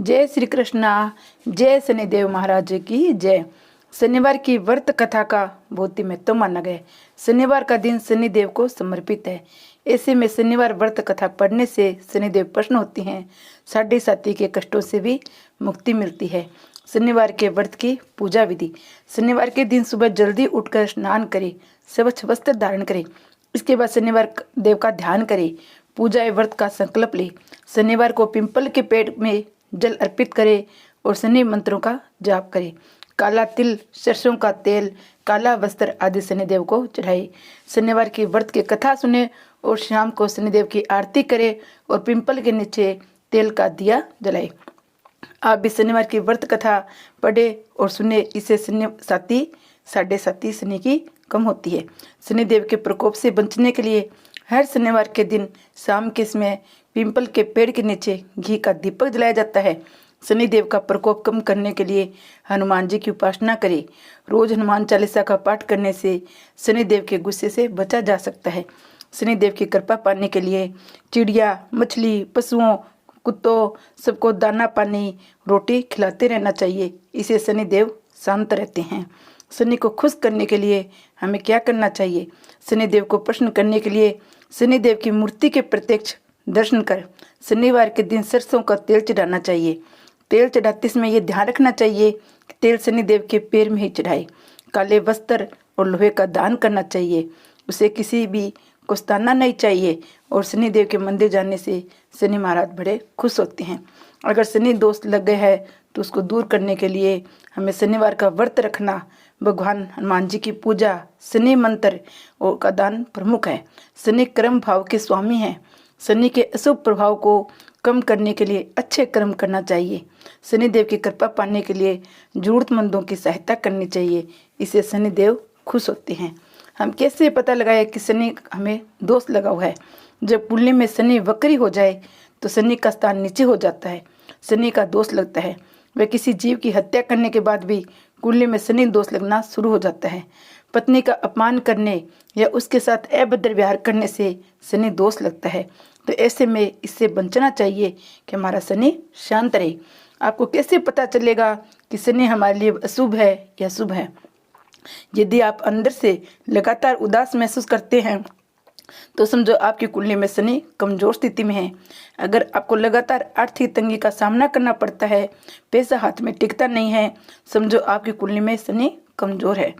जय श्री कृष्णा। जय शनिदेव महाराज की जय। शनिवार की व्रत कथा का बहुत ही महत्व माना गया। शनिवार का दिन शनिदेव को समर्पित है। ऐसे में शनिवार व्रत कथा पढ़ने से शनिदेव प्रसन्न होते हैं। साढ़े साथी के कष्टों से भी मुक्ति मिलती है। शनिवार के व्रत की पूजा विधि। शनिवार के दिन सुबह जल्दी उठकर स्नान करें, स्वच्छ वस्त्र धारण करें। इसके बाद शनिवार देव का ध्यान करें, पूजा एवं व्रत का संकल्प ले। शनिवार को पिंपल के पेड़ में जल अर्पित करें और शनि मंत्रों का जाप करें। काला तिल, सरसों का तेल, काला वस्त्र आदि शनिदेव को चढ़ाए। शनिवार की व्रत की कथा सुने और शाम को शनिदेव की आरती करें और पिंपल के नीचे तेल का दिया जलाए। आप भी शनिवार की व्रत कथा पढ़े और सुने। इसे शनि साथी साढ़े साथी शनि की कम होती है। शनिदेव के प्रकोप से बचने के लिए हर शनिवार के दिन शाम के समय पिंपल के पेड़ के नीचे घी का दीपक जलाया जाता है। शनिदेव का प्रकोप कम करने के लिए हनुमान जी की उपासना करें। रोज हनुमान चालीसा का पाठ करने से शनिदेव के गुस्से से बचा जा सकता है। शनिदेव की कृपा पाने के लिए चिड़िया, मछली, पशुओं, कुत्तों सबको दाना पानी रोटी खिलाते रहना चाहिए। इसे शनिदेव शांत रहते हैं। शनि को खुश करने के लिए हमें क्या करना चाहिए? शनिदेव को प्रसन्न करने के लिए शनिदेव की मूर्ति के प्रत्यक्ष दर्शन कर शनिवार के दिन सरसों का तेल चढ़ाना चाहिए। तेल चढ़ाते समय ये ध्यान रखना चाहिए कि तेल शनिदेव के पैर में ही चढ़ाए। काले वस्त्र और लोहे का दान करना चाहिए। उसे किसी भी को सताना नहीं चाहिए। और शनिदेव के मंदिर जाने से शनि महाराज बड़े खुश होते हैं। अगर शनि दोष लग गए है तो उसको दूर करने के लिए हमें शनिवार का व्रत रखना, भगवान हनुमान जी की पूजा, शनि मंत्र और का दान प्रमुख है। शनि कर्म भाव के स्वामी हैं। शनि के अशुभ प्रभाव को कम करने के लिए अच्छे कर्म करना चाहिए। शनिदेव की कृपा पाने के लिए जरूरतमंदों की सहायता करनी चाहिए। इससे शनिदेव खुश होते हैं। हम कैसे पता लगाए कि शनि हमें दोष लगा हुआ है? जब कुंडली में शनि वक्री हो जाए तो शनि का स्थान नीचे हो जाता है, शनि का दोष लगता है। वह किसी जीव की हत्या करने के बाद भी कुंडली में शनि दोष लगना शुरू हो जाता है। पत्नी का अपमान करने या उसके साथ अभद्र व्यवहार करने से शनि दोष लगता है। तो ऐसे में इससे बचना चाहिए कि हमारा शनि शांत रहे। आपको कैसे पता चलेगा कि शनि हमारे लिए अशुभ है या शुभ है? यदि आप अंदर से लगातार उदास महसूस करते हैं तो समझो आपकी कुंडली में शनि कमजोर स्थिति में है। अगर आपको लगातार आर्थिक तंगी का सामना करना पड़ता है, पैसा हाथ में टिकता नहीं है, समझो आपकी कुंडली में शनि कमजोर है।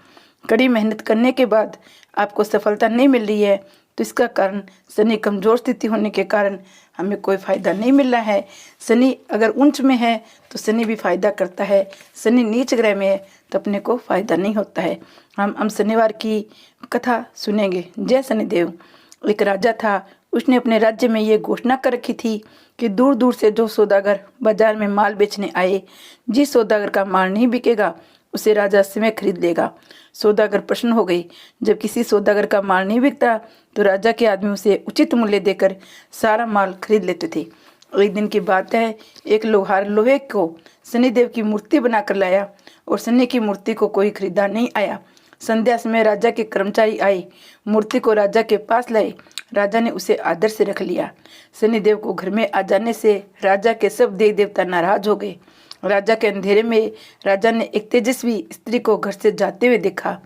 कड़ी मेहनत करने के बाद आपको सफलता नहीं मिल रही है तो इसका कारण शनि कमजोर स्थिति होने के कारण हमें कोई फायदा नहीं मिल रहा है। शनि अगर उच्च में है तो शनि भी फायदा करता है। शनि नीच ग्रह में है तो अपने को फायदा नहीं होता है। हम शनिवार की कथा सुनेंगे। जय शनिदेव। एक राजा था, उसने अपने राज्य में ये घोषणा कर रखी थी कि दूर दूर से जो सौदागर बाजार में माल बेचने आए, जिस सौदागर का माल नहीं बिकेगा उसे राजा स्वयं खरीद लेगा। सौदागर प्रसन्न हो गई। जब किसी सौदागर का माल नहीं बिकता तो राजा के आदमी उसे उचित मूल्य देकर सारा माल खरीद लेते थे। एक दिन की बात है, एक लोहार लोहे को शनिदेव की मूर्ति बनाकर लाया और शनि की मूर्ति को कोई खरीदा नहीं आया। संध्या समय राजा के कर्मचारी आए, मूर्ति को राजा के पास लाए। राजा ने उसे आदर से रख लिया। शनिदेव को घर में आ जाने से राजा के सब देवी देवता नाराज हो गए। राजा के अंधेरे में राजा ने एक तेजस्वी स्त्री को घर से जाते हुए देखा।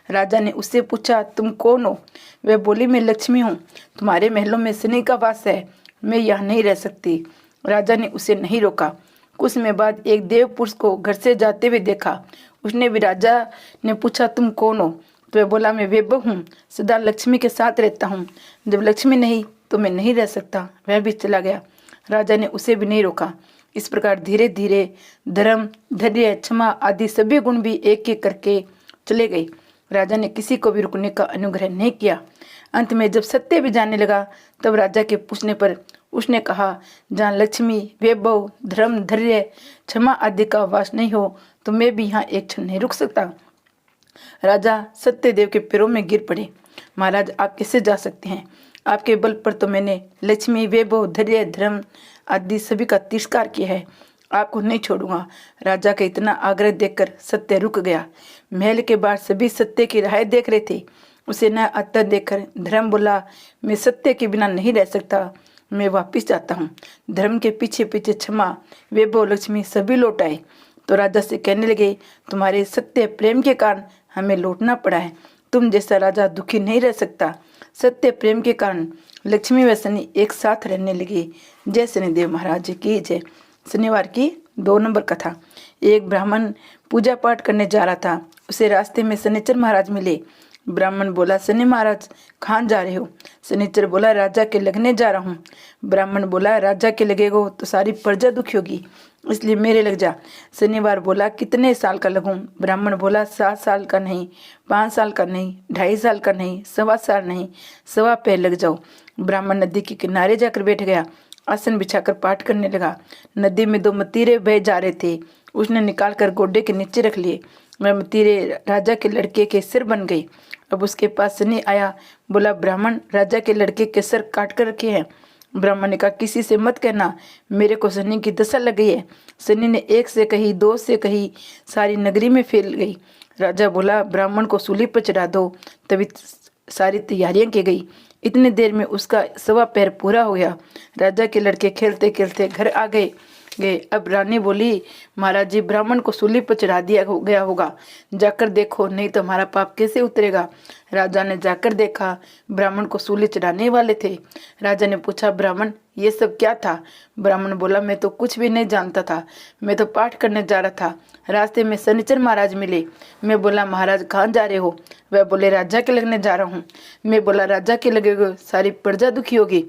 राजा ने उससे पूछा, तुम कौन हो? वह बोली, मैं लक्ष्मी हूँ। तुम्हारे महलों में शनि का वास है, मैं यहाँ नहीं रह सकती। राजा ने उसे नहीं रोका। कुछ समय बाद एक देव पुरुष को घर से जाते हुए देखा। उसने भी राजा ने पूछा, तुम कौन हो? तो वह बोला, मैं वैभव हूँ, सदा लक्ष्मी के साथ रहता हूँ। जब लक्ष्मी नहीं तो मैं नहीं रह सकता। वह भी चला गया। राजा ने उसे भी नहीं रोका। इस प्रकार धीरे धीरे धर्म, धैर्य, क्षमा आदि सभी गुण भी एक एक करके चले गए। राजा ने किसी को भी रुकने का अनुग्रह नहीं किया। अंत में जब सत्य भी जाने लगा तब राजा के पूछने पर उसने कहा, जहाँ लक्ष्मी, वैभव, धर्म, धैर्य, क्षमा आदि का वास नहीं हो तो मैं भी यहाँ एक क्षण नहीं रुक सकता। राजा सत्यदेव के पैरों में गिर पड़े। महाराज, आप कैसे जा सकते हैं? आपके बल पर तो मैंने लक्ष्मी, वैभव, धैर्य, धर्म आदि सभी का तिरस्कार किया है। आपको नहीं छोड़ूंगा। राजा का इतना आग्रह देखकर सत्य रुक गया। महल के बाहर सभी सत्य की राह देख रहे थे। उसे न आता देखकर धर्म बोला, मैं सत्य के बिना नहीं रह सकता। मैं वापिस जाता हूँ। धर्म के पीछे पीछे क्षमा, वैभव, लक्ष्मी सभी लौट आए। तो राजा से कहने लगे, तुम्हारे सत्य प्रेम के कारण हमें लौटना पड़ा है। तुम जैसा राजा दुखी नहीं रह सकता। सत्य प्रेम के कारण लक्ष्मी व शनि एक साथ रहने लगे। जय शनिदेव महाराज की जय। शनिवार की 2 नंबर कथा। एक ब्राह्मण पूजा पाठ करने जा रहा था। उसे रास्ते में शनिचर महाराज मिले। ब्राह्मण बोला, शनि महाराज कहाँ जा रहे हो? शनिचर बोला, राजा के लगने जा रहा हूँ। ब्राह्मण बोला, राजा के लगेगा तो सारी प्रजा दुखी होगी, इसलिए मेरे लग जा। शनिवार बोला, कितने साल का लगूं? ब्राह्मण बोला, 7 साल का नहीं, 5 साल का नहीं, 2.5 साल का नहीं, 1.25 साल नहीं, 1.25 पैर लग जाओ। ब्राह्मण नदी के किनारे जाकर बैठ गया, आसन बिछाकर पाठ करने लगा। नदी में 2 मतीरे बह जा रहे थे। उसने निकाल कर गोडे के नीचे रख लिए। वह मतीरे राजा के लड़के के सिर बन गई। अब उसके पास शनि आया। बोला, ब्राह्मण, राजा के लड़के के सिर काट कर रखे हैं। ब्राह्मण ने कहा, किसी से मत कहना, मेरे को शनि की दशा लग गई है। शनि ने 1 से कही, 2 से कही, सारी नगरी में फैल गई। राजा बोला, ब्राह्मण को सूली पर चढ़ा दो। तभी सारी तैयारियां की गई। इतनी देर में उसका 1.25 पैर पूरा हो गया। राजा के लड़के खेलते खेलते घर आ गए। अब रानी बोली, महाराज जी, ब्राह्मण को सूली पर चढ़ा दिया गया होगा, जाकर देखो, नहीं तो हमारा पाप कैसे उतरेगा। राजा ने जाकर देखा, ब्राह्मण को सूली चढ़ाने वाले थे। राजा ने पूछा, ब्राह्मण, ये सब क्या था? ब्राह्मण बोला, मैं तो कुछ भी नहीं जानता था, मैं तो पाठ करने जा रहा था। रास्ते में शनिचर महाराज मिले। मैं बोला, महाराज कहाँ जा रहे हो? वह बोले, राजा के लगने जा रहा हूँ। मैं बोला, राजा के लगेगा सारी प्रजा दुखी होगी,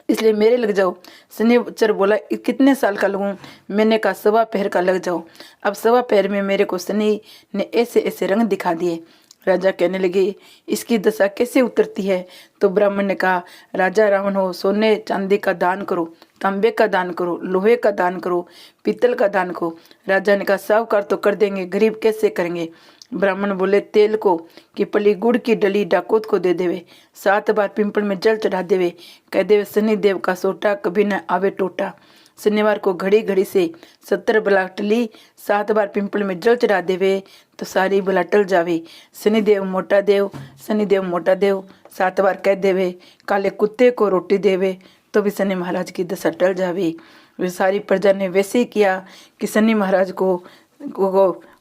इसलिए मेरे लग जाओ। शनिचर बोला, कितने साल का लगूं? मैंने कहा, 1.25 पैर का लग जाओ। अब 1.25 पैर में मेरे को शनि ने ऐसे ऐसे रंग दिखा दिए। राजा कहने लगे, इसकी दशा कैसे उतरती है? तो ब्राह्मण ने कहा, राजा रावण हो, सोने चांदी का दान करो, तांबे का दान करो, लोहे का दान करो, पीतल का दान करो। राजा ने कहा, साहूकार तो कर देंगे, गरीब कैसे करेंगे? ब्राह्मण बोले, तेल को कि पली गुड़ की डली डाकोत को दे देवे, 7 बार पिंपल में जल चढ़ा देवे, कह देवे शनि देव का सोटा कभी न आवे टोटा। शनिवार को घड़ी घड़ी से 70 बला टली, 7 बार पिंपल में जल चढ़ा देवे तो सारी बला टल जावे। शनिदेव मोटा देव, शनिदेव मोटा देव 7 बार कह देवे, काले कुत्ते को रोटी देवे तो भी शनि महाराज की दशा टल जावे। वे सारी प्रजा ने वैसे ही किया कि शनि महाराज को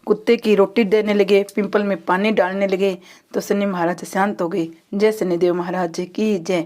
कुत्ते की रोटी देने लगे, पिंपल में पानी डालने लगे तो शनि महाराज शांत हो गए। जय शनिदेव महाराज की जय।